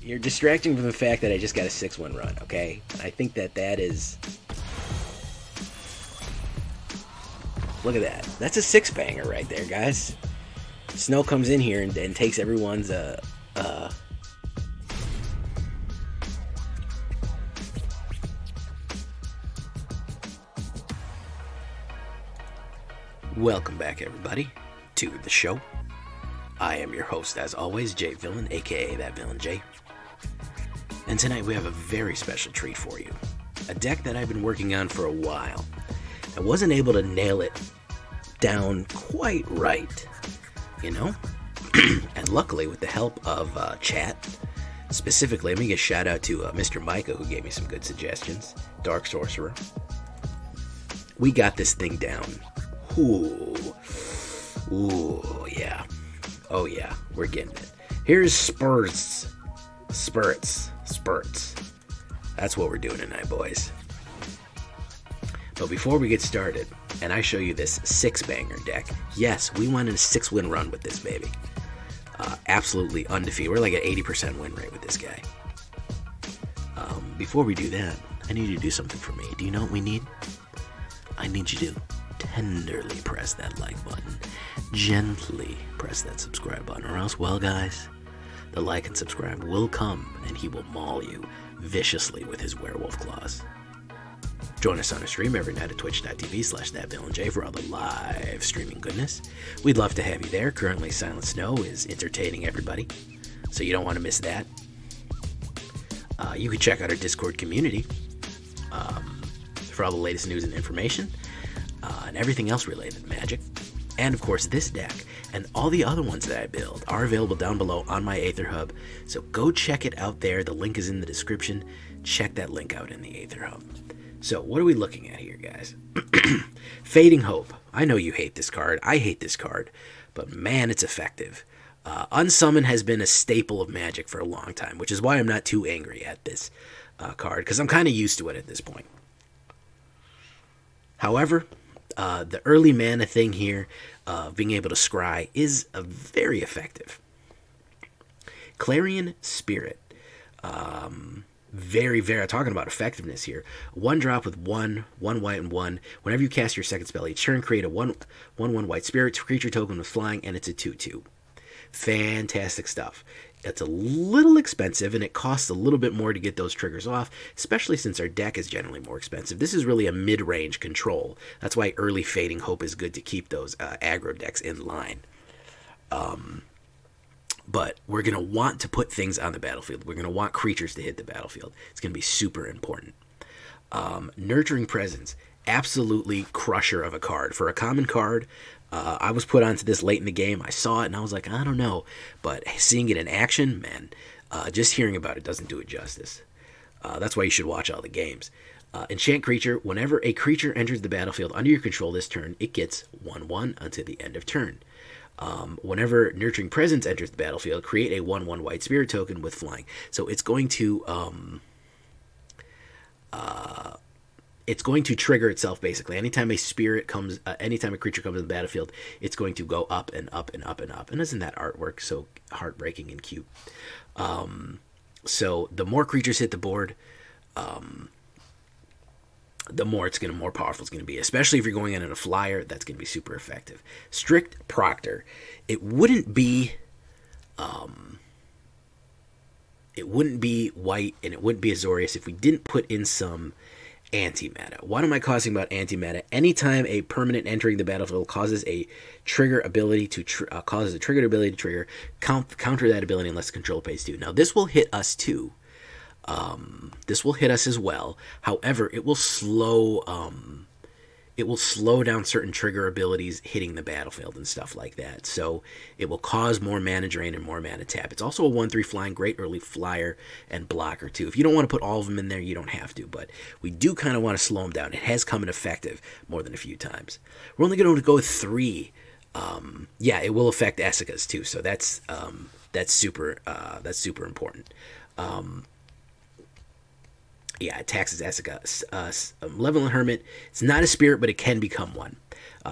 You're distracting from the fact that I just got a 6-win run, okay? I think that is... Look at that. That's a 6-banger right there, guys. Snow comes in here and takes everyone's, Welcome back, everybody, to the show. I am your host, as always, Jay Villain, aka That Villain Jay. And tonight we have a very special treat for you. A deck that I've been working on for a while. I wasn't able to nail it down quite right, you know? And luckily, with the help of chat, specifically, I'm going to give a shout out to Mr. Micah, who gave me some good suggestions. Dark Sorcerer. We got this thing down. Ooh, yeah. Oh, yeah, we're getting it. Here's Spurts. That's what we're doing tonight, boys. But before we get started, and I show you this 6-banger deck, yes, we wanted a 6-win run with this baby. Absolutely undefeated. We're like at 80% win rate with this guy. Before we do that, I need you to do something for me. Do you know what we need? I need you to tenderly press that like button, gently press that subscribe button, or else, well, guys, the like and subscribe will come and he will maul you viciously with his werewolf claws. Join us on a stream every night at twitch.tv/thatvillainj for all the live streaming goodness. We'd love to have you there. Currently, Silent Snow is entertaining everybody, so you don't want to miss that. You can check out our Discord community for all the latest news and information. And everything else related to Magic. And of course this deck and all the other ones that I build are available down below on my AetherHub. So go check it out there. The link is in the description. Check that link out in the AetherHub. So what are we looking at here, guys? Fading Hope. I know you hate this card. I hate this card. But man, it's effective. Unsummon has been a staple of Magic for a long time, which is why I'm not too angry at this card, because I'm kind of used to it at this point. However, the early mana thing here, being able to scry, is very effective. Clarion Spirit. Very, talking about effectiveness here. 1 drop with 1 white and 1. Whenever you cast your second spell each turn, create a 1/1 white spirit creature token with flying, and it's a 2/2. Fantastic stuff. It's a little expensive, and it costs a little bit more to get those triggers off, especially since our deck is generally more expensive. This is really a mid-range control. That's why early Fading Hope is good to keep those aggro decks in line. But we're going to want to put things on the battlefield. We're going to want creatures to hit the battlefield. It's going to be super important. Nurturing Presence. Absolutely crusher of a card. For a common card, I was put onto this late in the game. I saw it and I was like, I don't know. But seeing it in action, man, just hearing about it doesn't do it justice. That's why you should watch all the games. Enchant Creature. Whenever a creature enters the battlefield under your control this turn, it gets 1/1 until the end of turn. Whenever Nurturing Presence enters the battlefield, create a 1/1 white spirit token with flying. So it's going to trigger itself basically. Anytime a spirit comes, anytime a creature comes to the battlefield, it's going to go up and up and up and up. And isn't that artwork so heartbreaking and cute? So the more creatures hit the board, the more powerful it's going to be. Especially if you're going in a flyer, that's going to be super effective. Strict Proctor. It wouldn't be white and it wouldn't be Azorius if we didn't put in some anti-meta. What am I causing about anti-meta? Anytime a permanent entering the battlefield causes a trigger ability to trigger, counter that ability unless the control pays 2. Now this will hit us too. This will hit us as well. However, it will slow down certain trigger abilities hitting the battlefield and stuff like that. So it will cause more mana drain and more mana tap. It's also a 1/3 flying, great early flyer and blocker too. If you don't want to put all of them in there, you don't have to, but we do kind of want to slow them down. It has come in effective more than a few times. We're only going to go with 3. Yeah, it will affect Essica's too, so that's super important. Yeah, it taxes Essica. Malevolent Hermit, it's not a spirit, but it can become one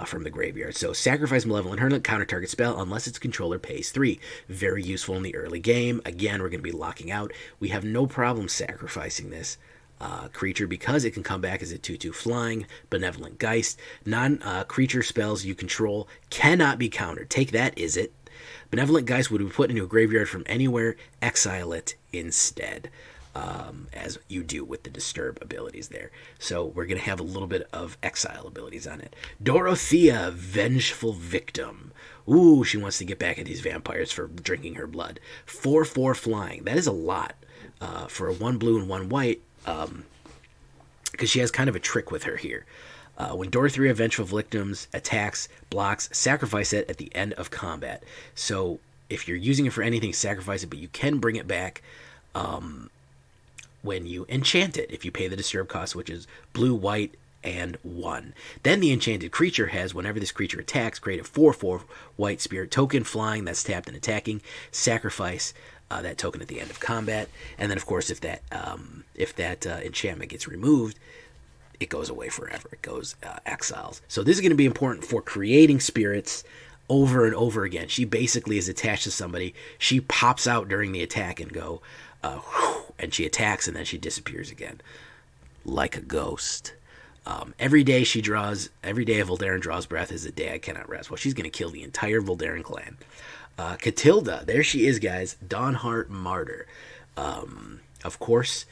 from the graveyard. So sacrifice Malevolent Hermit, counter target spell, unless its controller pays 3. Very useful in the early game. Again, we're going to be locking out. We have no problem sacrificing this creature because it can come back as a 2/2 flying. Benevolent Geist. Non-creature spells you control cannot be countered. Take that, is it? Benevolent Geist would be put into a graveyard from anywhere. Exile it instead. As you do with the disturb abilities there. So we're going to have a little bit of exile abilities on it. Dorothea, Vengeful Victim. Ooh, she wants to get back at these vampires for drinking her blood. 4/4 flying. That is a lot for a 1 blue and 1 white, because she has kind of a trick with her here. When Dorothea, Vengeful Victims attacks, blocks, sacrifice it at the end of combat. So if you're using it for anything, sacrifice it, but you can bring it back when you enchant it, if you pay the disturb cost, which is blue, white, and 1. Then the enchanted creature has, whenever this creature attacks, create a 4/4 white spirit token flying that's tapped and attacking. Sacrifice that token at the end of combat. And then, of course, if that enchantment gets removed, it goes away forever. It goes exiles. So this is going to be important for creating spirits over and over again. She basically is attached to somebody. She pops out during the attack and go... and she attacks and then she disappears again like a ghost. Every day a Voldaran draws breath is a day I cannot rest. Well, she's going to kill the entire Voldaran clan. Catilda, there she is, guys. Dawnheart Martyr. Of course,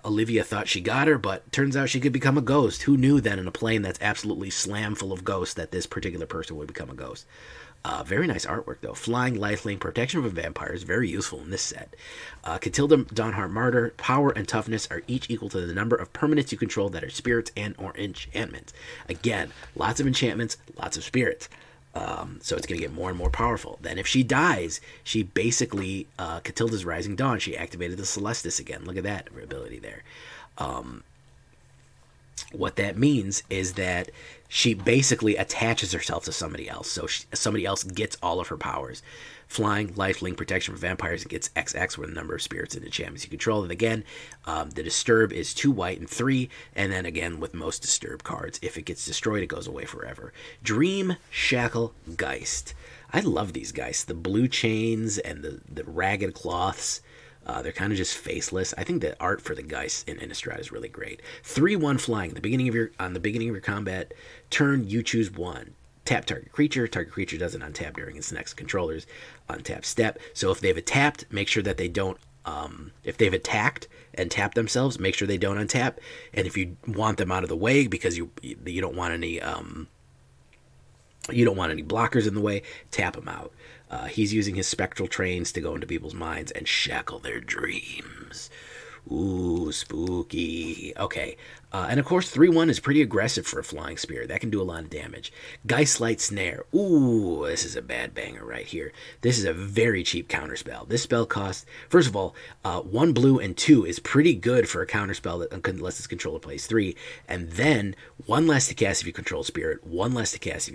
Olivia thought she got her, but turns out she could become a ghost. Who knew then in a plane that's absolutely slam full of ghosts that this particular person would become a ghost? Very nice artwork, though. Flying, lifelink, protection from vampires, very useful in this set. Catilda, Dawnheart Martyr, power and toughness are each equal to the number of permanents you control that are spirits and or enchantments. Again, lots of enchantments, lots of spirits. So it's going to get more and more powerful. Then if she dies, she basically, Catilda's Rising Dawn, she activated the Celestis again. Look at that ability there. What that means is that she basically attaches herself to somebody else. So somebody else gets all of her powers. Flying, lifelink, protection from vampires, and gets XX with the number of spirits and enchantments you control. And again, the disturb is 2 white and 3. And then again, with most disturb cards, if it gets destroyed, it goes away forever. Dream Shackle Geist. I love these guys. The blue chains and the ragged cloths. They're kind of just faceless. I think the art for the Geist in Innistrad is really great. 3/1 flying. On the beginning of your combat turn, you choose 1. Tap target creature. Target creature doesn't untap during its next controller's untap step. So if they've attacked, make sure that they don't. If they've attacked and tapped themselves, make sure they don't untap. And if you want them out of the way because you don't want any blockers in the way, tap them out. He's using his spectral trains to go into people's minds and shackle their dreams. Ooh, spooky. Okay. And of course, 3/1 is pretty aggressive for a flying spirit. That can do a lot of damage. Geistlight Snare. Ooh, this is a bad banger right here. This is a very cheap counterspell. This spell costs, first of all, 1 blue and 2 is pretty good for a counterspell that unless its controller plays 3. And then 1 less to cast if you control spirit, 1 less to cast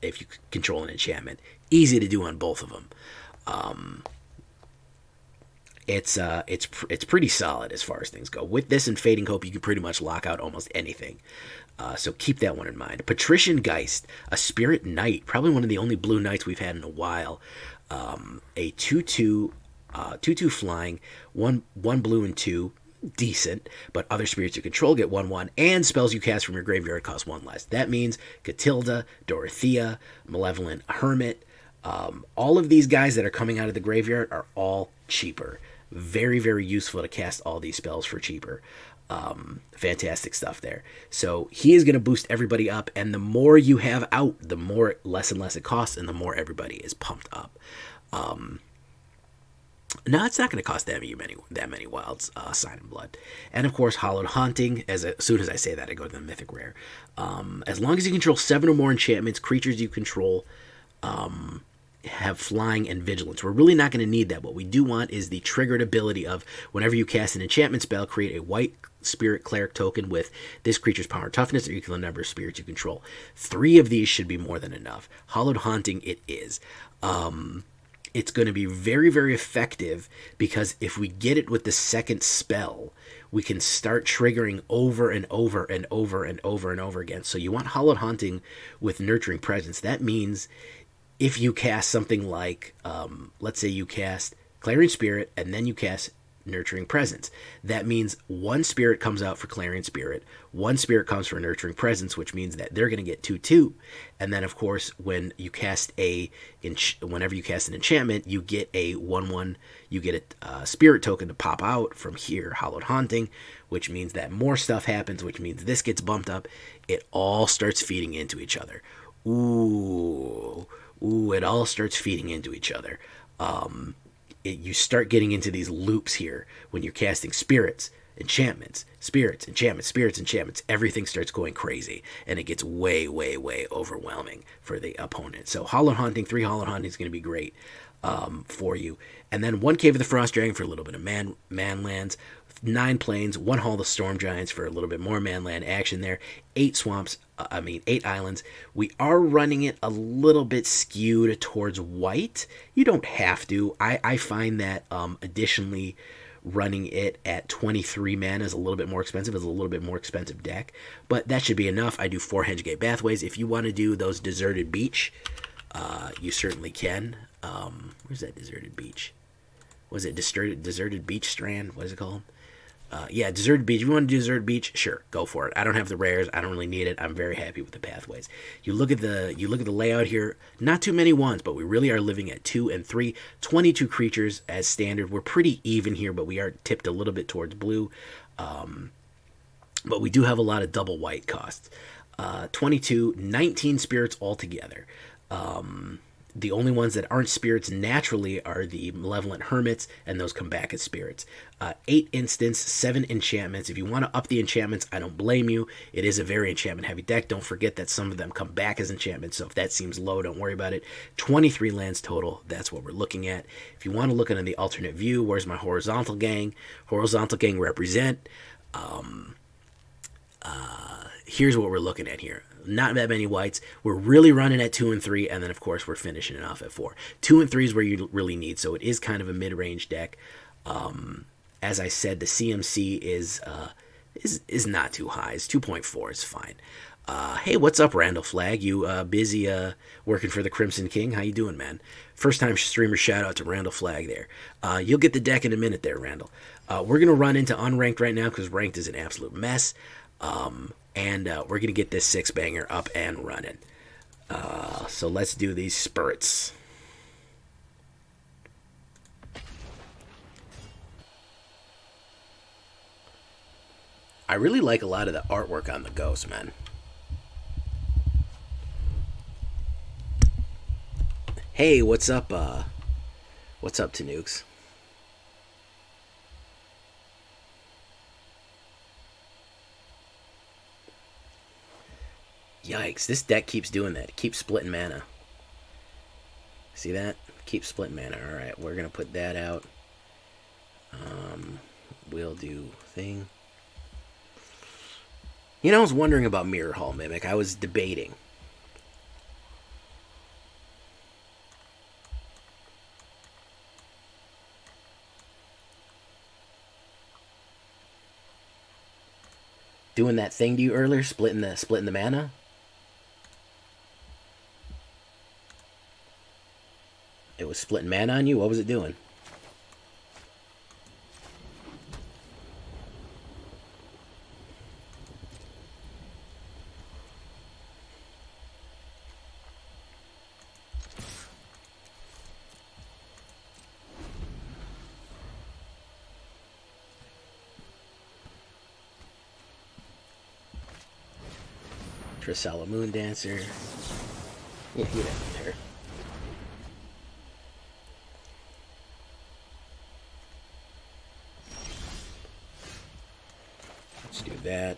if you control an enchantment. Easy to do on both of them. It's pretty solid as far as things go. With this and Fading Hope, you can pretty much lock out almost anything. So keep that one in mind. Patrician Geist, a Spirit Knight, probably one of the only blue knights we've had in a while. A 2/2 flying, 1 blue and 2, decent, but other spirits you control get 1/1, and spells you cast from your graveyard cost 1 less. That means Catilda, Dorothea, Malevolent Hermit, all of these guys that are coming out of the graveyard are all cheaper. Very, very useful to cast all these spells for cheaper. Fantastic stuff there. So he is going to boost everybody up, and the more you have out, the more less and less it costs, and the more everybody is pumped up. No, it's not going to cost that many wilds, Sign in Blood. And of course, Hallowed Haunting. As soon as I say that, I go to the Mythic Rare. As long as you control 7 or more enchantments, creatures you control have flying and vigilance. We're really not going to need that. What we do want is the triggered ability of whenever you cast an enchantment spell, create a white spirit cleric token with this creature's power and toughness or equal to the number of spirits you control. 3 of these should be more than enough. Hallowed Haunting it is. it's going to be very, very effective, because if we get it with the second spell, we can start triggering over and over and over and over and over again. So you want Hallowed Haunting with Nurturing Presence. That means if you cast something like, let's say you cast Clarion Spirit and then you cast Nurturing Presence, that means one spirit comes out for Clarion Spirit, one spirit comes for Nurturing Presence, which means that they're going to get 2/2. And then, of course, when you cast whenever you cast an enchantment, you get a 1/1. You get a spirit token to pop out from here, Hallowed Haunting, which means that more stuff happens, which means this gets bumped up. It all starts feeding into each other. Ooh, it all starts feeding into each other. You start getting into these loops here when you're casting spirits, enchantments, spirits, enchantments, spirits, enchantments. Everything starts going crazy, and it gets way, way, way overwhelming for the opponent. So Hallowed Haunting, 3 Hallowed Haunting is going to be great for you. And then 1 Cave of the Frost Dragon for a little bit of man lands, 9 plains, 1 Hall of the Storm Giants for a little bit more manland action there, 8 swamps, 8 islands. We are running it a little bit skewed towards white. You don't have to. I find that additionally running it at 23 mana is a little bit more expensive. It's a little bit more expensive deck, but that should be enough. I do 4 Hengate Pathways. If you want to do those Deserted Beach, you certainly can. Where's that Deserted Beach? Was it Deserted Beach Strand? What is it called? Yeah, Deserted Beach. If you want to do Deserted Beach, sure, go for it. I don't have the rares. I don't really need it. I'm very happy with the pathways. You look at the layout here. Not too many ones, but we really are living at 2 and 3. 22 creatures as standard. We're pretty even here, but we are tipped a little bit towards blue. But we do have a lot of double white costs. 22, 19 spirits altogether. The only ones that aren't spirits naturally are the Malevolent Hermits, and those come back as spirits. 8 instants, 7 enchantments. If you want to up the enchantments, I don't blame you. It is a very enchantment-heavy deck. Don't forget that some of them come back as enchantments, so if that seems low, don't worry about it. 23 lands total. That's what we're looking at. If you want to look at the alternate view, where's my Horizontal Gang? Horizontal Gang represent. Here's what we're looking at here. Not that many whites. We're really running at 2 and 3, and then of course we're finishing it off at 4. 2 and 3 is where you really need, so it is kind of a mid-range deck. As I said, the CMC is not too high. It's 2.4. It's fine. Hey, what's up, Randall Flagg? You busy working for the Crimson King? How you doing, man? First time streamer shout out to Randall Flagg there. You'll get the deck in a minute there, Randall. We're gonna run into unranked right now because ranked is an absolute mess. And we're going to get this 6-banger up and running. So let's do these spurts. I really like a lot of the artwork on the ghost, man. Hey, what's up, Tanukes? Yikes, this deck keeps doing that. It keeps splitting mana. See that? Keeps splitting mana. Alright, we're going to put that out. We'll do thing. You know, I was wondering about Mirror Hall Mimic. I was debating. Doing that thing to you earlier, splitting the mana. It was splitting mana on you? What was it doing? Trissella Moon Dancer. Yeah, you don't need her. Let's do that.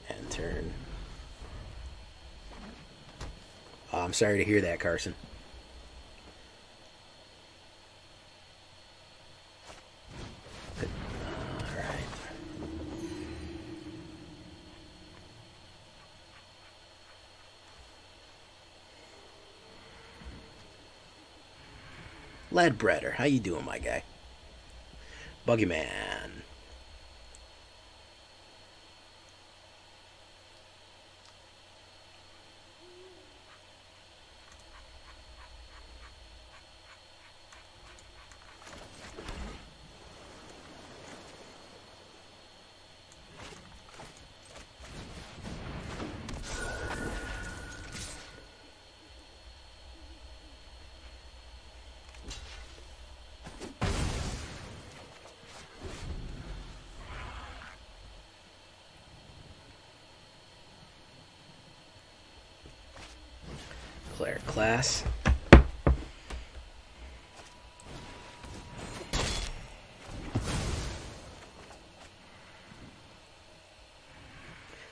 And turn. Oh, I'm sorry to hear that, Carson. Ledbreader, how you doing, my guy? Buggyman. Player class.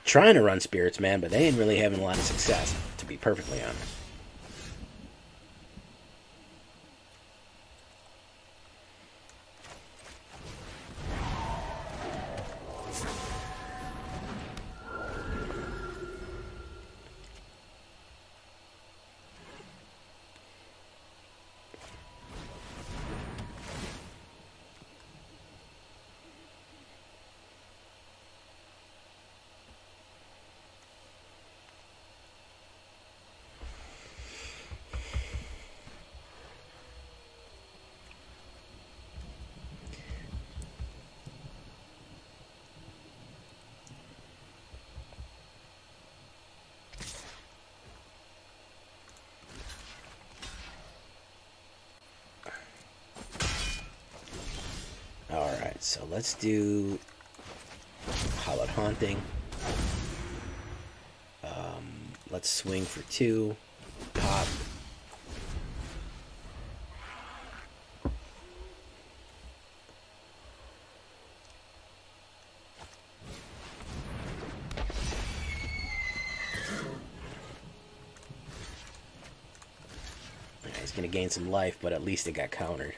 Trying to run spirits, man, but they ain't really having a lot of success, to be perfectly honest. Alright, so let's do Hallowed Haunting. Let's swing for 2. Pop. He's going to gain some life, but at least it got countered.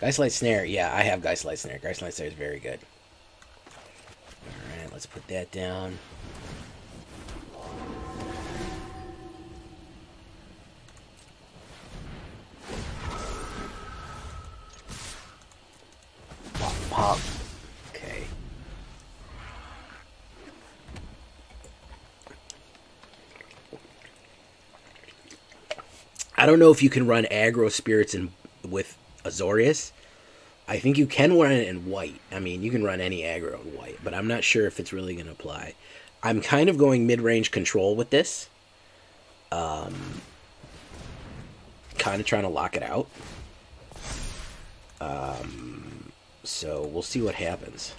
Geistlight Snare, yeah, I have Geistlight Snare. Geistlight Snare is very good. Alright, let's put that down. Pop, pop. Okay. I don't know if you can run aggro spirits with Azorius. I think you can run it in white. I mean, you can run any aggro in white, but I'm not sure if it's really going to apply. I'm kind of going mid-range control with this. Kind of trying to lock it out. So we'll see what happens.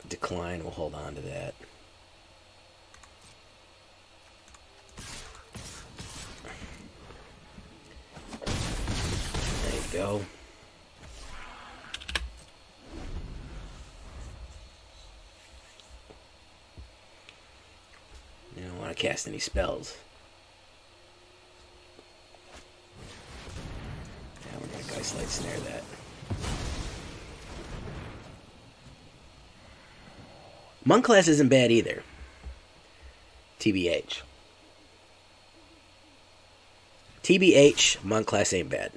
Decline, we'll hold on to that. There you go. You don't want to cast any spells. Yeah, we're going to Geistlight Snare that. Monk class isn't bad either. TBH. TBH, Monk class ain't bad.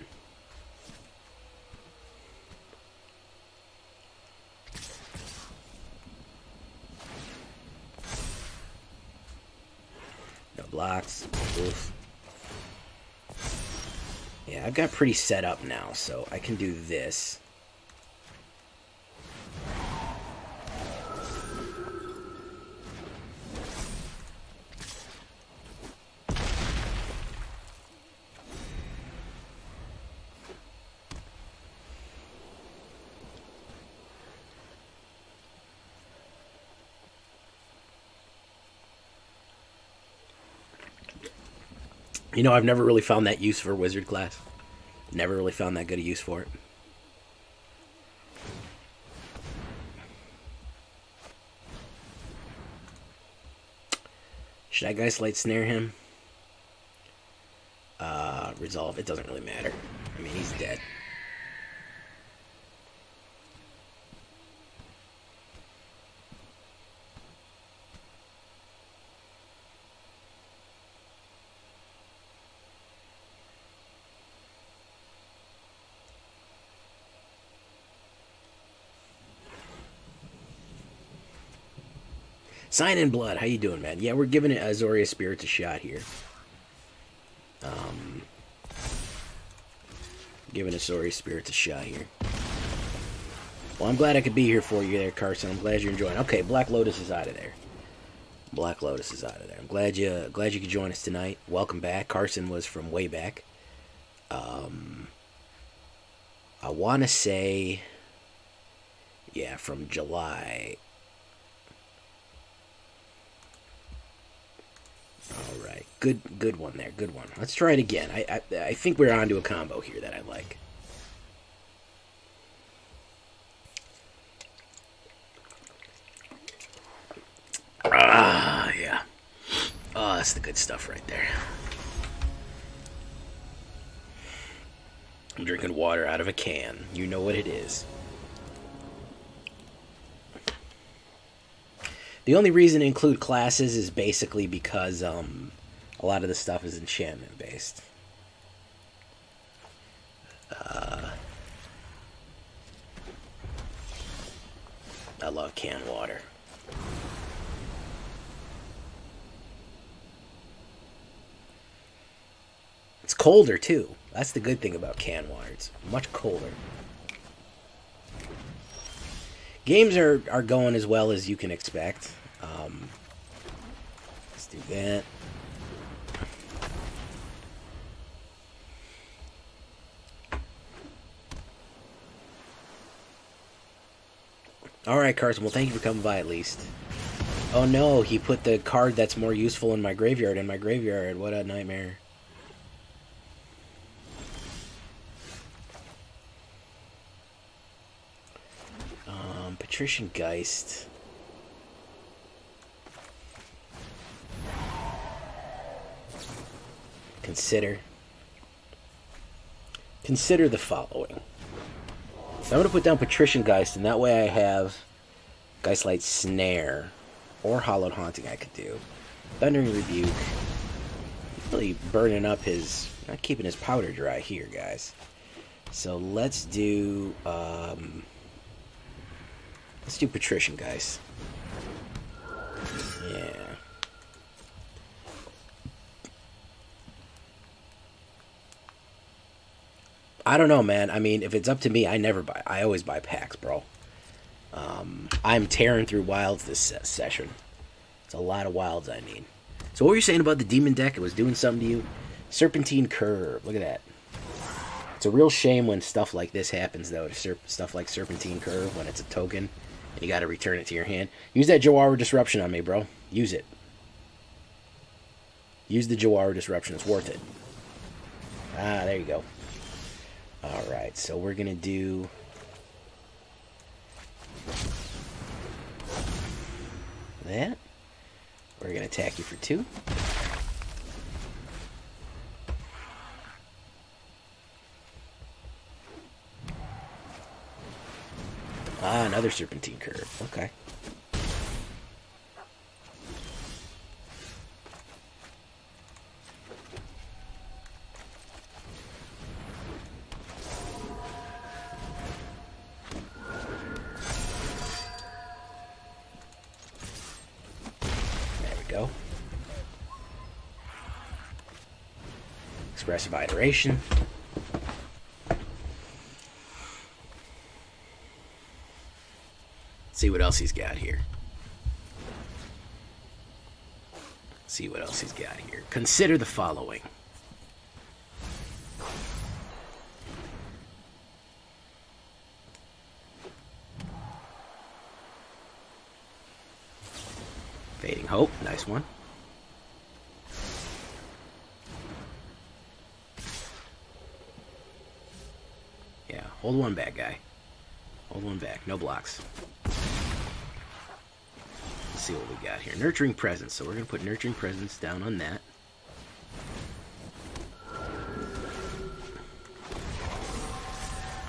No blocks. Oof. Yeah, I've got pretty set up now, so I can do this. You know, I've never really found that use for wizard class. Never really found that good a use for it. Should I Geistlight Snare him? Resolve. It doesn't really matter. I mean, he's dead. Sign in Blood, how you doing, man? Yeah, we're giving it Azorius Spirits a shot here. Giving Azorius Spirits a shot here. Well, I'm glad I could be here for you there, Carson. I'm glad you're enjoying. Okay, Black Lotus is out of there. Black Lotus is out of there. I'm glad you could join us tonight. Welcome back. Carson was from way back. I want to say, yeah, from July. All right, good one there, good one. Let's try it again. I think we're onto a combo here that I like. Ah, yeah. Oh, that's the good stuff right there. I'm drinking water out of a can. You know what it is. The only reason to include classes is basically because a lot of the stuff is enchantment based. I love canned water. It's colder too. That's the good thing about canned water. It's much colder. Games are going as well as you can expect. Let's do that. Alright, Carson. Well, thank you for coming by at least. Oh no, he put the card that's more useful in my graveyard What a nightmare. Patrician Geist. Consider the following. So I'm going to put down Patrician Geist, and that way I have Geistlight Snare or Hollowed Haunting I could do. Thundering Rebuke. Really burning up his... not keeping his powder dry here, guys. So let's do... let's do Patrician Geist. Yeah. I don't know, man. I mean, if it's up to me, I always buy packs, bro. I'm tearing through wilds this session. It's a lot of wilds I need. So what were you saying about the demon deck? It was doing something to you? Serpentine Curve. Look at that. It's a real shame when stuff like this happens, though. Stuff like Serpentine Curve, when it's a token, and you got to return it to your hand. Use that Jawara Disruption on me, bro. Use it. Use the Jawara Disruption. It's worth it. Ah, there you go. Alright, so we're going to do... that. We're going to attack you for 2. Ah, another Serpentine Curve. Okay. Expressive Iteration. See what else he's got here. See what else he's got here. Consider the following. Fading Hope, nice one. Yeah, hold one back, guy. Hold one back, no blocks. Let's see what we got here. Nurturing Presence, so we're going to put Nurturing Presence down on that.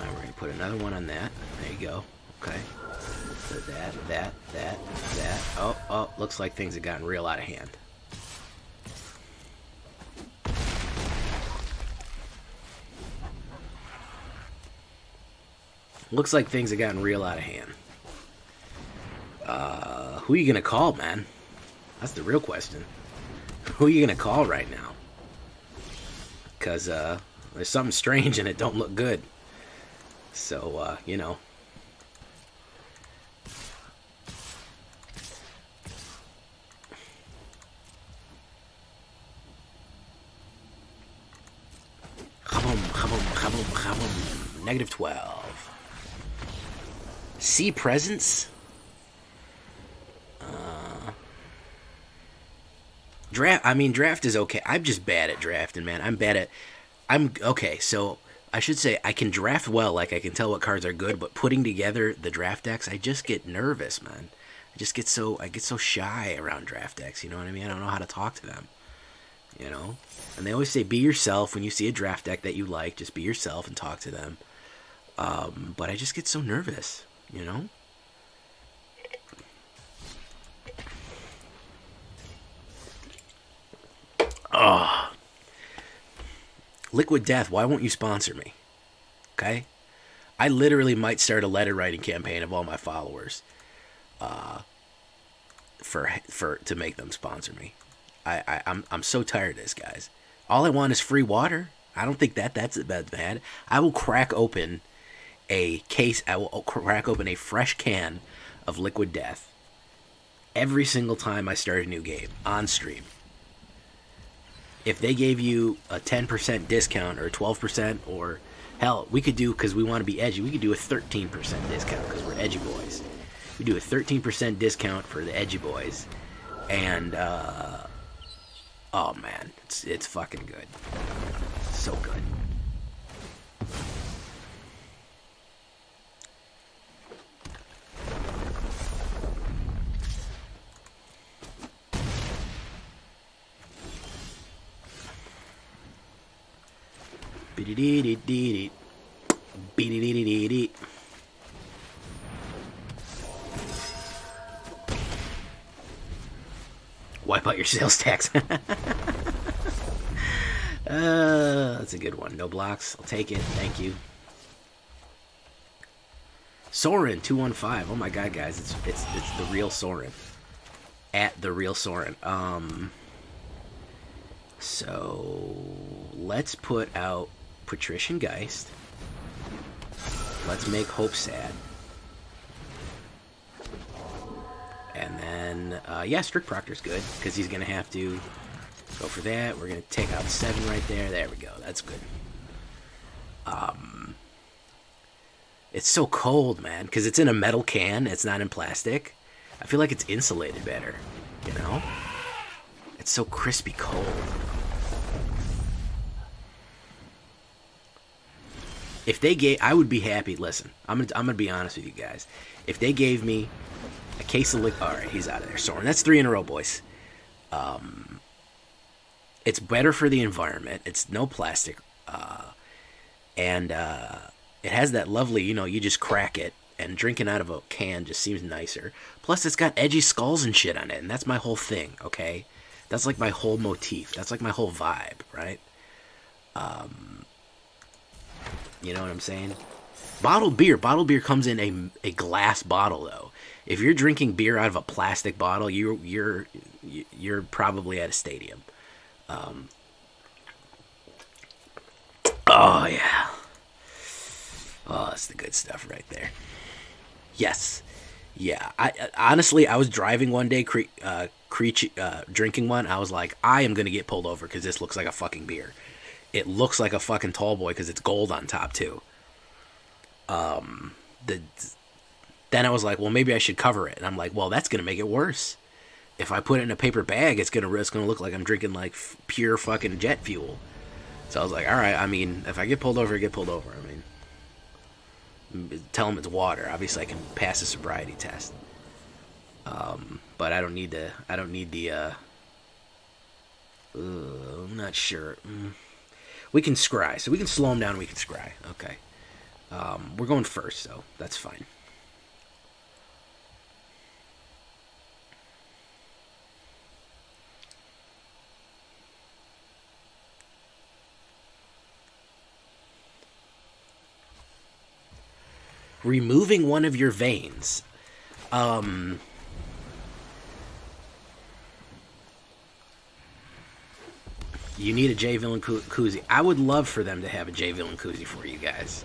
Alright, we're going to put another one on that. There you go. Okay. So that. Oh, looks like things have gotten real out of hand. Looks like things have gotten real out of hand. Who are you gonna call, man? That's the real question. Who are you gonna call right now? Because there's something strange and it don't look good. So, you know. Negative 12. See presence? Draft is okay. I'm just bad at drafting, man. Okay, so I should say I can draft well, like I can tell what cards are good, but putting together the draft decks, I just get nervous, man. I get so shy around draft decks, you know what I mean? I don't know how to talk to them. You know? And they always say be yourself when you see a draft deck that you like, just be yourself and talk to them. But I just get so nervous, you know? Oh. Liquid Death, why won't you sponsor me? Okay? I literally might start a letter writing campaign of all my followers to make them sponsor me. I'm so tired of this, guys. All I want is free water. I don't think that's bad. I will crack open a case. I will crack open a fresh can of Liquid Death every single time I start a new game on stream. If they gave you a 10% discount or 12%, or hell, we could do, because we want to be edgy, we could do a 13% discount because we're edgy boys. We do a 13% discount for the edgy boys, and oh man, it's fucking good, so good. Wipe out your sales tax. That's a good one. No blocks. I'll take it. Thank you. Soren 215. Oh my god, guys, it's the real Soren. At the real Soren. So let's put out Patrician Geist. Let's make Hope sad. And then, yeah, Strict Proctor's good, because he's going to have to go for that. We're going to take out 7 right there. There we go. That's good. It's so cold, man, because it's in a metal can. It's not in plastic. I feel like it's insulated better, you know? It's so crispy cold. If they gave, I would be happy. Listen, I'm gonna be honest with you guys. If they gave me a case of all right, he's out of there. Soren, that's 3 in a row, boys. It's better for the environment. It's no plastic, and it has that lovely, you know, you just crack it, and drinking out of a can just seems nicer. Plus, it's got edgy skulls and shit on it, and that's my whole thing. Okay, that's like my whole motif. That's like my whole vibe, right? You know what I'm saying? Bottled beer comes in a glass bottle, though. If you're drinking beer out of a plastic bottle, you're probably at a stadium. Oh yeah. Oh, that's the good stuff right there. Yes. Yeah. I honestly, I was driving one day, drinking one. I was like, I am gonna get pulled over because this looks like a fucking beer. It looks like a fucking tall boy because it's gold on top too. Then I was like, well, maybe I should cover it. And I'm like, well, that's gonna make it worse. If I put it in a paper bag, it's gonna look like I'm drinking like pure fucking jet fuel. So I was like, all right. I mean, if I get pulled over, I get pulled over. I mean, tell them it's water. Obviously, I can pass a sobriety test. But I don't need the. I'm not sure. We can scry, so we can slow him down. We can scry. Okay. We're going first, so that's fine. Removing one of your veins. You need a J Villain koozie. I would love for them to have a J Villain koozie for you guys.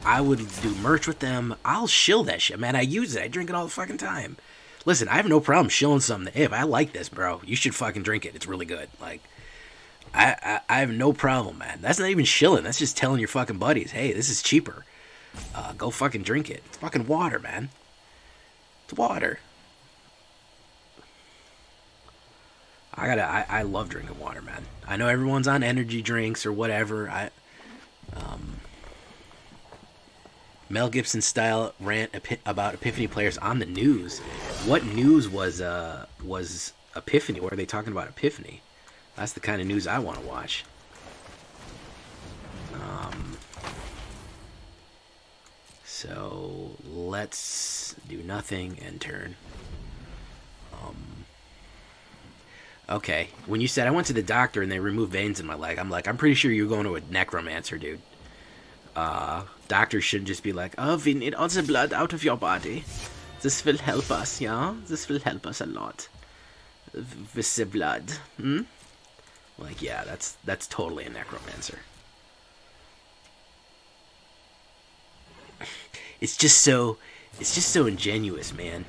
I would do merch with them. I'll shill that shit, man. I use it. I drink it all the fucking time. Listen, I have no problem shilling something. Hey, if I like this, bro, you should fucking drink it. It's really good. Like, I have no problem, man. That's not even shilling. That's just telling your fucking buddies, hey, this is cheaper. Go fucking drink it. It's fucking water, man. It's water. I love drinking water, man. I know everyone's on energy drinks or whatever. Mel Gibson style rant about Epiphany players on the news. What news was Epiphany? What are they talking about Epiphany? That's the kind of news I want to watch. So let's do nothing and turn. Okay, when you said I went to the doctor and they removed veins in my leg, I'm like, I'm pretty sure you're going to a necromancer, dude. Doctors shouldn't just be like, oh, we need all the blood out of your body. This will help us, yeah? This will help us a lot. With the blood. Hmm? Like, yeah, that's totally a necromancer. It's just so ingenuous, man.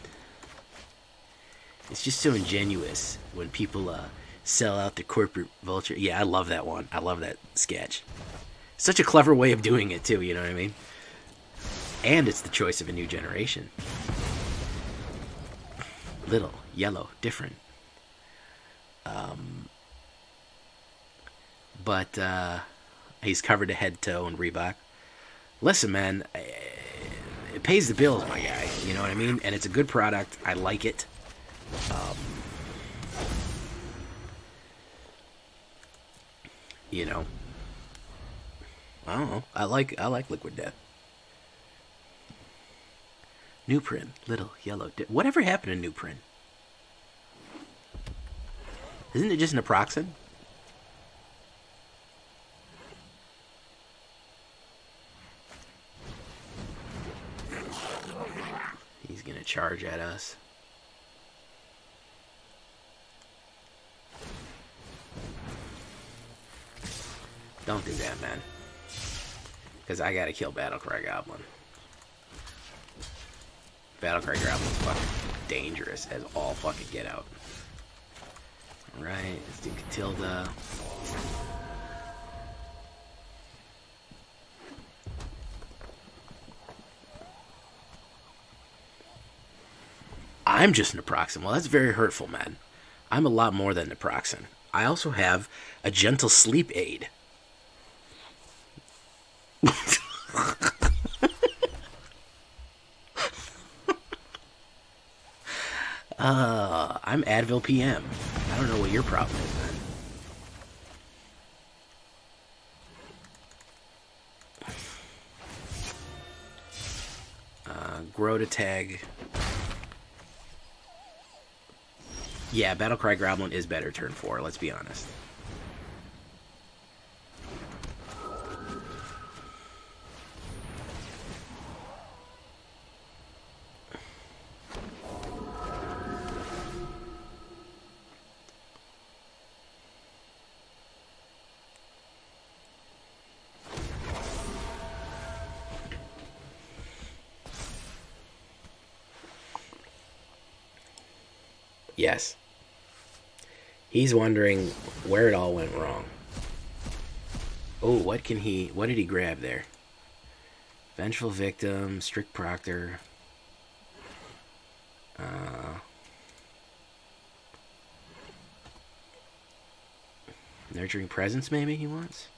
It's just so ingenuous when people sell out the corporate vulture. Yeah, I love that one. I love that sketch. Such a clever way of doing it, too, you know what I mean? And it's the choice of a new generation. Little, yellow, different. But he's covered to head to toe in Reebok. Listen, man, it pays the bills, my guy. You know what I mean? And it's a good product. I like it. You know, I don't know. I like Liquid Death. New print, little yellow. Whatever happened to new print? Isn't it just naproxen? He's gonna charge at us. Don't do that, man. Because I gotta kill Battlecry Goblin. Battlecry Goblin's fucking dangerous as all fucking get out. Alright, let's do Catilda. I'm just naproxen. Well, that's very hurtful, man. I'm a lot more than naproxen. I also have a gentle sleep aid. I'm Advil PM. I don't know what your problem is, man. Grow to tag. Yeah, Battlecry Goblin is better turn 4, let's be honest. Yes. He's wondering where it all went wrong. Oh, what did he grab there? Vengeful Victim, Strict Proctor. Nurturing Presence, maybe he wants?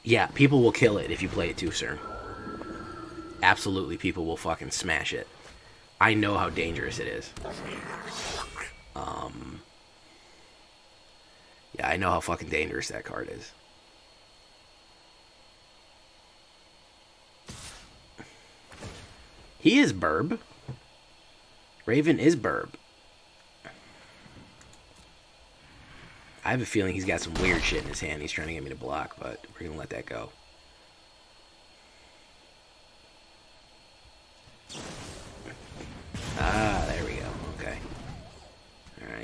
Yeah, people will kill it if you play it too soon. Absolutely, people will fucking smash it. I know how dangerous it is. Yeah, I know how fucking dangerous that card is. He is Burb. Raven is Burb. I have a feeling he's got some weird shit in his hand he's trying to get me to block, but we're going to let that go.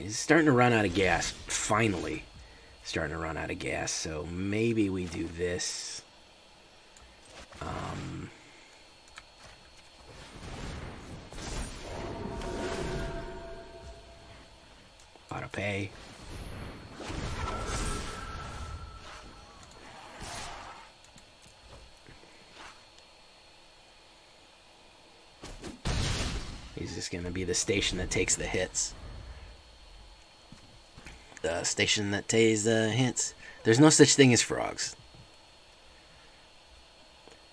He's starting to run out of gas. Finally starting to run out of gas. So maybe we do this. Auto pay. He's just going to be the station that takes the hits. The station that takes the hits. There's no such thing as frogs.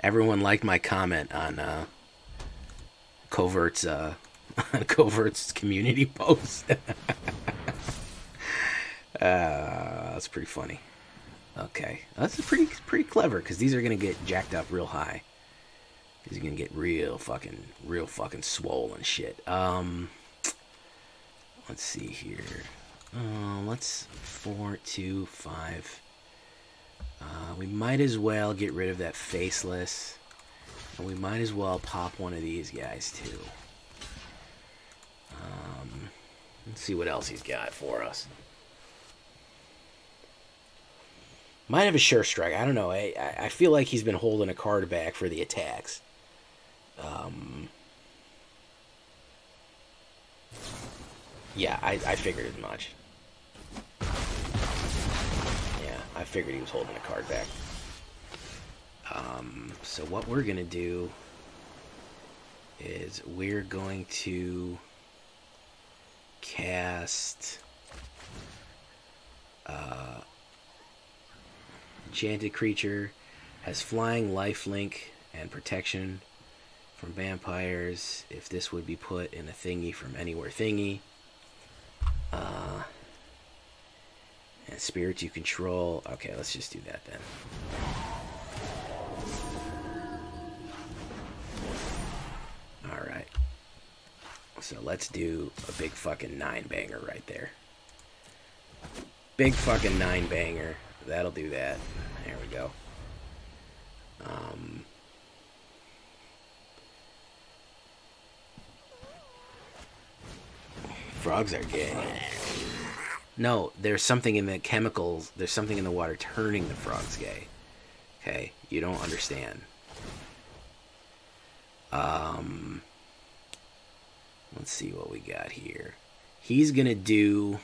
Everyone liked my comment on Covert's community post. That's pretty funny. Okay, that's pretty clever because these are gonna get jacked up real high. These are gonna get real fucking swole and shit. Let's see here. Let's 4, 2, 5. We might as well get rid of that faceless, and we might as well pop one of these guys too. Let's see what else he's got for us. Might have a sure strike. I don't know. I feel like he's been holding a card back for the attacks. Yeah, I figured as much. Yeah, I figured he was holding a card back. So what we're going to do is we're going to cast enchanted creature, has flying, lifelink, and protection from vampires if this would be put in a thingy from anywhere thingy. And spirits you control. Okay, let's just do that then. Alright. So let's do a big fucking 9-banger right there. Big fucking 9-banger. That'll do that. There we go. Frogs are gay. No, there's something in the chemicals. There's something in the water turning the frogs gay. Okay, you don't understand. Let's see what we got here. He's gonna do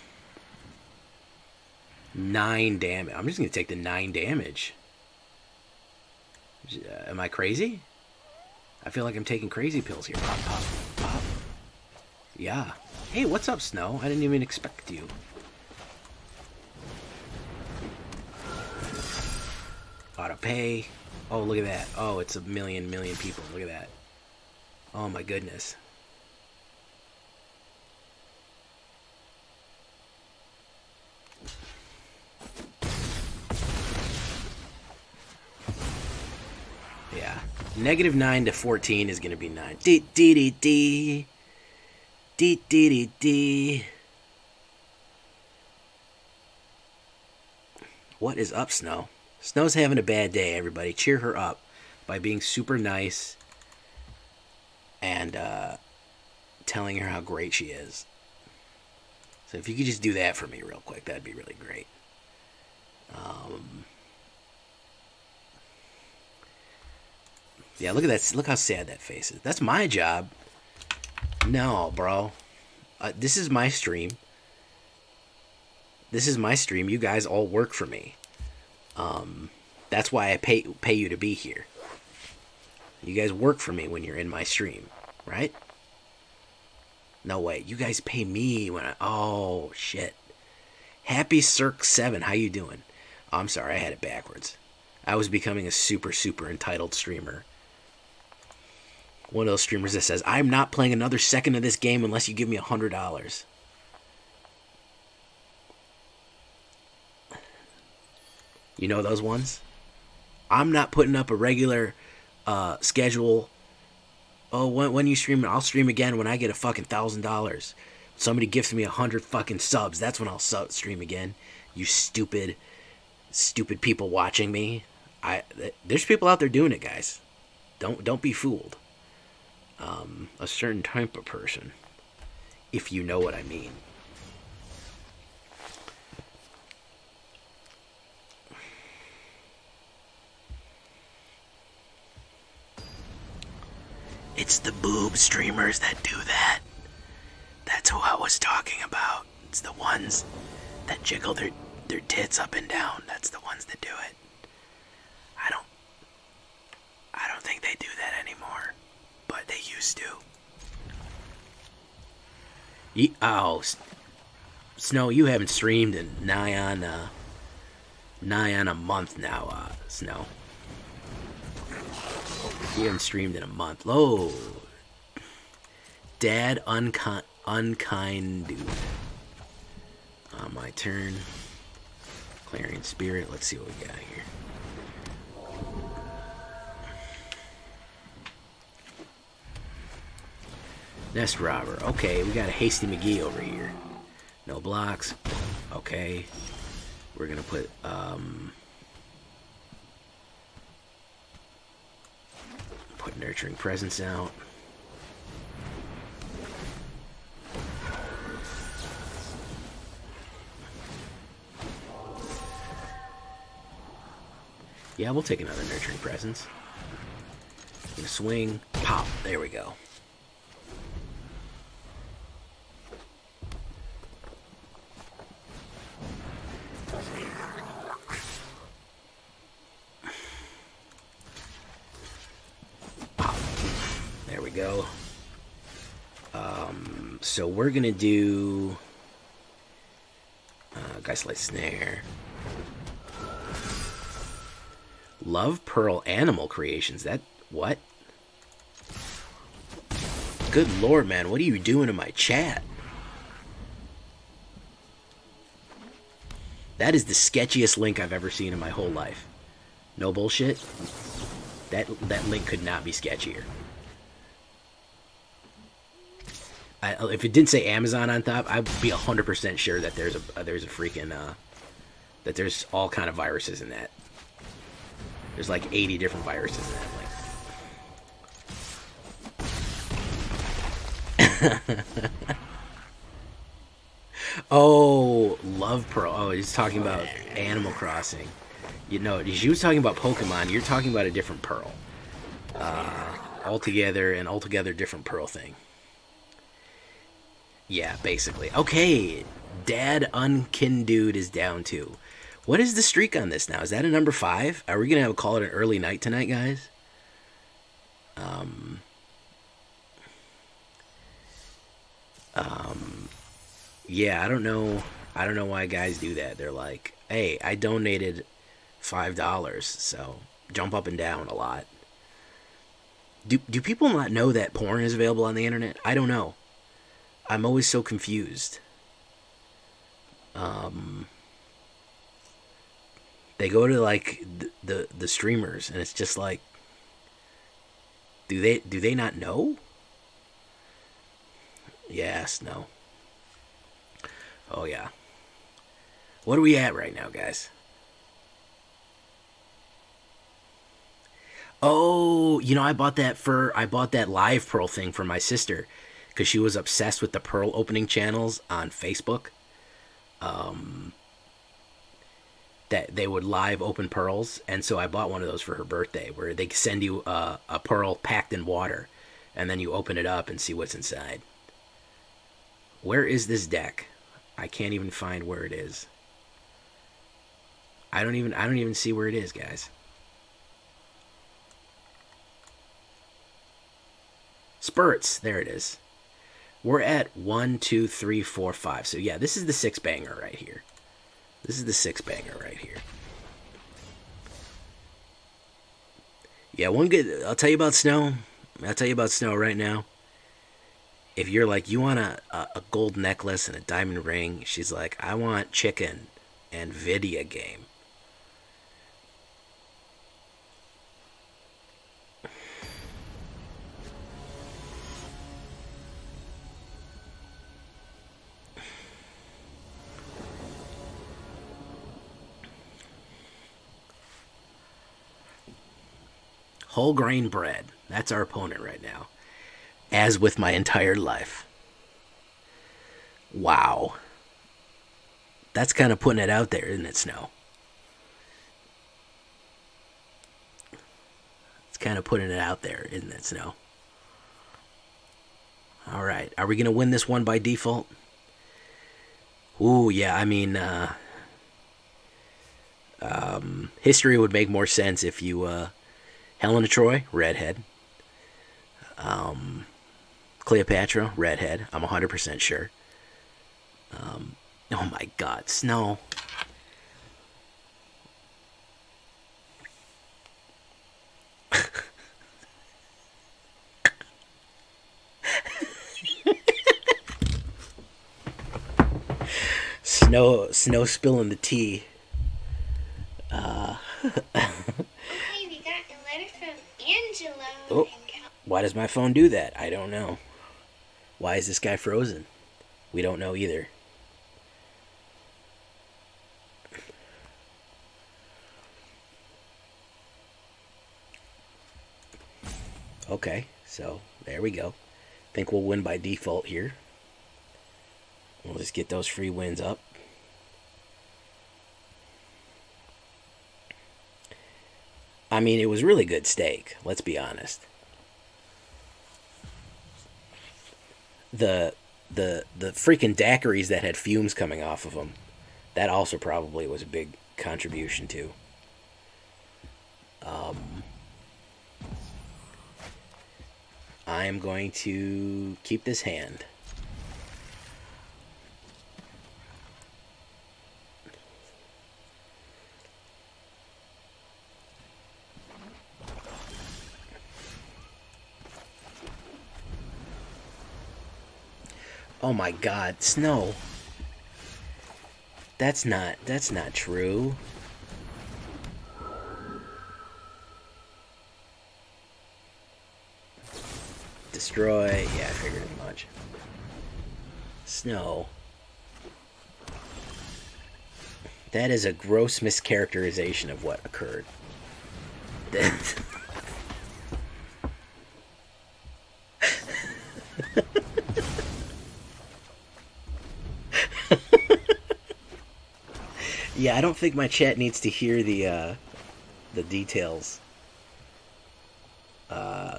9 damage. I'm just gonna take the 9 damage. Am I crazy? I feel like I'm taking crazy pills here. Pop, pop, pop. Yeah. Hey, what's up, Snow? I didn't even expect you. Auto pay. Oh, look at that. Oh, it's a million people. Look at that. Oh my goodness. Yeah. -9 to 14 is going to be 9. Dee. What is up, Snow? Snow's having a bad day, everybody. Cheer her up by being super nice and telling her how great she is. So if you could just do that for me real quick, that'd be really great. Yeah, look at that. Look how sad that face is. That's my job. No, bro. This is my stream. This is my stream. You guys all work for me. That's why I pay you to be here. You guys work for me when you're in my stream, right? No way. You guys pay me when I... Oh, shit. Happy Cirque 7. How you doing? Oh, I'm sorry. I had it backwards. I was becoming a super entitled streamer. One of those streamers that says, I'm not playing another second of this game unless you give me $100. You know those ones? I'm not putting up a regular schedule. Oh, when you stream, I'll stream again when I get a fucking $1,000. Somebody gifts me 100 fucking subs. That's when I'll stream again. You stupid people watching me. There's people out there doing it, guys. Don't be fooled. A certain type of person, if you know what I mean. It's the boob streamers that do that. That's who I was talking about. It's the ones that jiggle their tits up and down. That's the ones that do it. I don't think they do that anymore, but they used to. Oh, Snow, you haven't streamed in nigh on a month now, Snow. You haven't streamed in a month. Oh, Dad, unkind dude. My turn. Clarion Spirit. Let's see what we got here. Nest Robber. Okay, we got a Hasty McGee over here. No blocks. Okay. We're gonna put Nurturing Presence out. Yeah, we'll take another Nurturing Presence. Gonna swing, pop. There we go. There we go. So we're gonna do Geistlight Snare. Love Pearl Animal Creations. That what? Good lord, man! What are you doing in my chat? That is the sketchiest link I've ever seen in my whole life. No bullshit. That link could not be sketchier. If it didn't say Amazon on top, I'd be 100% sure that there's a freaking that there's all kind of viruses in that. There's like 80 different viruses in that link. Oh, Love Pearl. Oh, he's talking about Animal Crossing. You know, she was talking about Pokemon. You're talking about a different Pearl. Altogether different Pearl thing. Yeah, basically. Okay, Dad Unkin Dude is down too. What is the streak on this now? Is that a number 5? Are we gonna have a call it an early night tonight, guys? Yeah, I don't know why guys do that. They're like, hey, I donated $5, so jump up and down a lot. Do people not know that porn is available on the internet? I don't know. I'm always so confused. They go to like the streamers, and it's just like, do they not know? Yes, no. Oh yeah. What are we at right now, guys? Oh, you know, I bought that live Pearl thing for my sister because she was obsessed with the Pearl opening channels on Facebook. That they would live open pearls, and so I bought one of those for her birthday, where they send you a pearl packed in water, and then you open it up and see what's inside. Where is this deck? I can't even find where it is. I don't even see where it is, guys. Spurts, there it is. We're at 1, 2, 3, 4, 5. So yeah, this is the 6 banger right here. This is the 6 banger right here. Yeah, one good. I'll tell you about Snow. I'll tell you about Snow right now. If you're like, you want a gold necklace and a diamond ring, she's like, I want chicken and video game. Whole grain bread. That's our opponent right now. As with my entire life. Wow. That's kind of putting it out there, isn't it, Snow? It's kind of putting it out there, isn't it, Snow? All right. Are we going to win this one by default? Ooh, yeah. I mean, history would make more sense if you, Helena Troy, redhead. Cleopatra, redhead. I'm 100% sure. Oh my god, Snow. Snow spilling the tea. Hey, we got a letter from Angelo. Oh, why does my phone do that? I don't know. Why is this guy frozen? We don't know either. Okay, so there we go. Think we'll win by default here. We'll just get those free wins up. I mean, it was really good stake, let's be honest. The freaking daiquiris that had fumes coming off of them, that also probably was a big contribution too. I am going to keep this hand. Oh my god, Snow. That's not true. Destroy. Yeah, I figured as much. Snow. That is a gross mischaracterization of what occurred. Yeah, I don't think my chat needs to hear the details,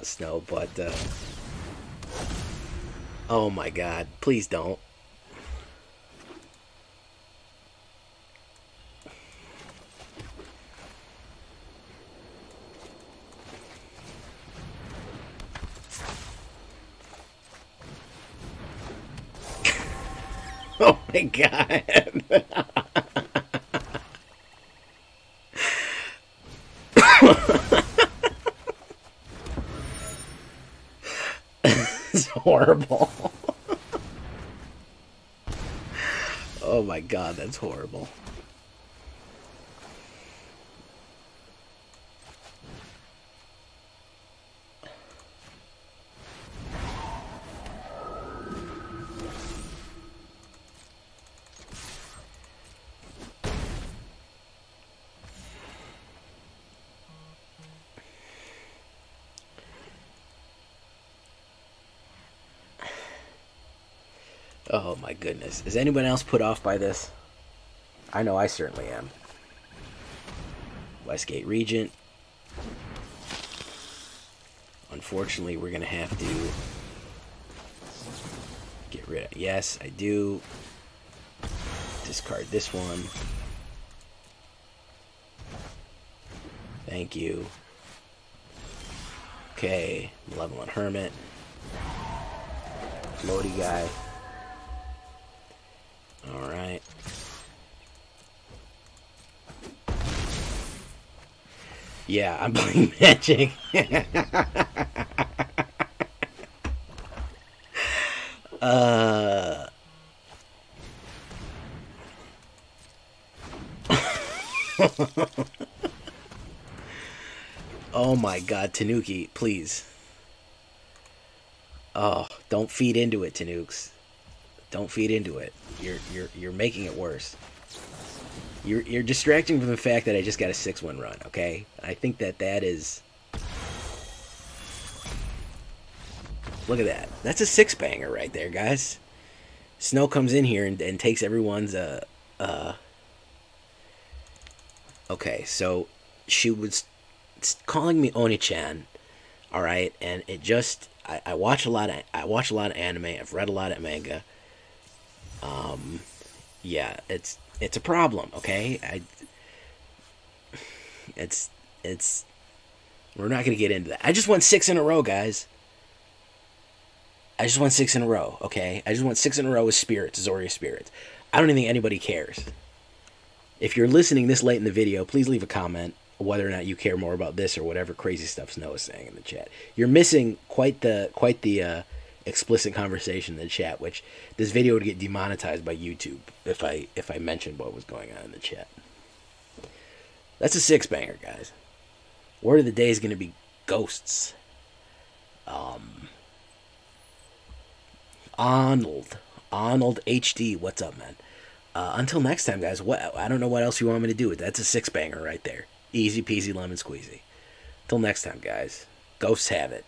Snow, but, oh my god, please don't. Oh my god. It's horrible. Oh my god, that's horrible. Oh my goodness. Is anyone else put off by this? I know I certainly am. Westgate Regent. Unfortunately, we're going to have to get rid of... Yes, I do. Discard this one. Thank you. Okay, Malevolent Hermit. Floaty guy. Alright. Yeah, I'm playing Magic. Oh my god, Tanuki, please. Oh, don't feed into it, Tanukes. Don't feed into it. You're making it worse. You're distracting from the fact that I just got a 6-1 run, okay? I think that is... Look at that. That's a 6-banger right there, guys. Snow comes in here and takes everyone's, Okay, so she was calling me Oni-chan, alright? And it just... I watch a lot of anime. I've read a lot of manga. Yeah, it's a problem. Okay, it's we're not gonna get into that. I just won 6 in a row, guys. I just won 6 in a row. Okay, I just won 6 in a row with spirits, Azorius spirits. I don't even think anybody cares. If you're listening this late in the video, please leave a comment whether or not you care more about this or whatever crazy stuff Snow is saying in the chat. You're missing quite the explicit conversation in the chat, which this video would get demonetized by YouTube if I mentioned what was going on in the chat. That's a 6-banger, guys. Word of the day is going to be ghosts. Arnold HD, what's up, man? Until next time, guys. I don't know what else you want me to do. That's a 6-banger right there. Easy peasy lemon squeezy. Till next time, guys. Ghosts have it.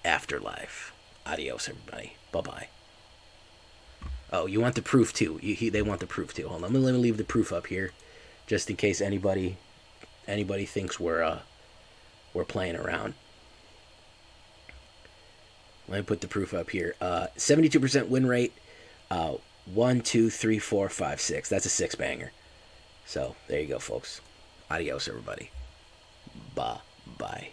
Afterlife. Adios, everybody. Bye-bye. Oh, you want the proof, too. They want the proof, too. Hold on. Let me leave the proof up here, just in case anybody thinks we're playing around. Let me put the proof up here. 72% win rate. 1, 2, 3, 4, 5, 6. That's a 6-banger. So, there you go, folks. Adios, everybody. Bye.